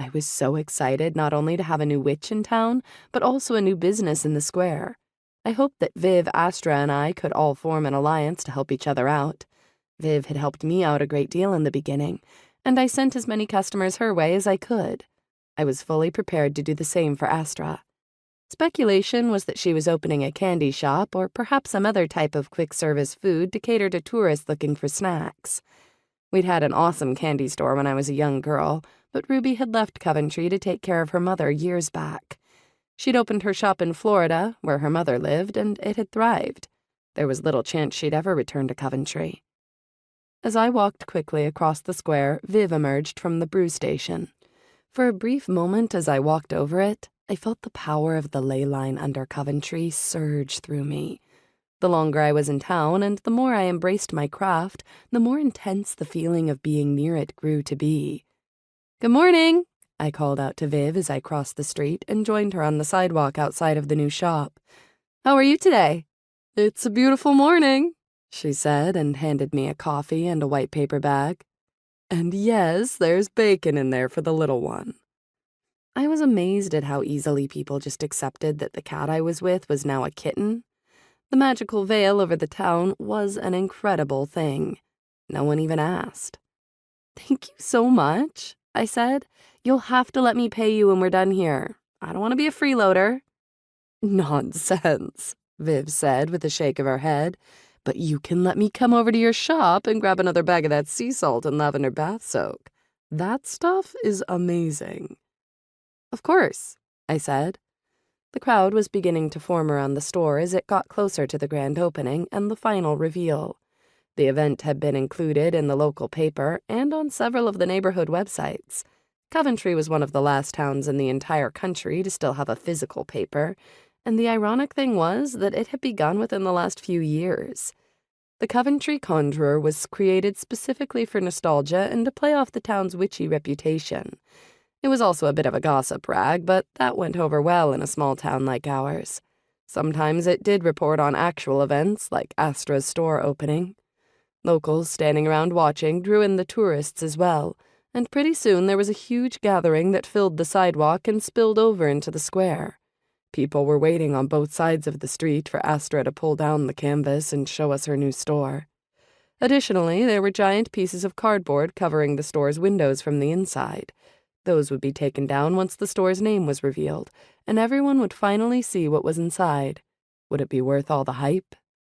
I was so excited not only to have a new witch in town, but also a new business in the square. I hoped that Viv, Astra, and I could all form an alliance to help each other out. Viv had helped me out a great deal in the beginning, and I sent as many customers her way as I could. I was fully prepared to do the same for Astra. Speculation was that she was opening a candy shop or perhaps some other type of quick-service food to cater to tourists looking for snacks. We'd had an awesome candy store when I was a young girl, but Ruby had left Coventry to take care of her mother years back. She'd opened her shop in Florida, where her mother lived, and it had thrived. There was little chance she'd ever return to Coventry. As I walked quickly across the square, Viv emerged from the brew station. For a brief moment as I walked over it, I felt the power of the ley line under Coventry surge through me. The longer I was in town and the more I embraced my craft, the more intense the feeling of being near it grew to be. "Good morning," I called out to Viv as I crossed the street and joined her on the sidewalk outside of the new shop. "How are you today?" "It's a beautiful morning," she said and handed me a coffee and a white paper bag. "And yes, there's bacon in there for the little one." I was amazed at how easily people just accepted that the cat I was with was now a kitten. The magical veil over the town was an incredible thing. No one even asked. "Thank you so much," I said. "You'll have to let me pay you when we're done here. I don't want to be a freeloader." "Nonsense," Viv said with a shake of her head. "But you can let me come over to your shop and grab another bag of that sea salt and lavender bath soak. That stuff is amazing." "Of course," I said. The crowd was beginning to form around the store as it got closer to the grand opening and the final reveal. The event had been included in the local paper and on several of the neighborhood websites. Coventry was one of the last towns in the entire country to still have a physical paper, and the ironic thing was that it had begun within the last few years. The Coventry Conjurer was created specifically for nostalgia and to play off the town's witchy reputation. It was also a bit of a gossip rag, but that went over well in a small town like ours. Sometimes it did report on actual events, like Astra's store opening. Locals standing around watching drew in the tourists as well, and pretty soon there was a huge gathering that filled the sidewalk and spilled over into the square. People were waiting on both sides of the street for Astra to pull down the canvas and show us her new store. Additionally, there were giant pieces of cardboard covering the store's windows from the inside. Those would be taken down once the store's name was revealed, and everyone would finally see what was inside. Would it be worth all the hype?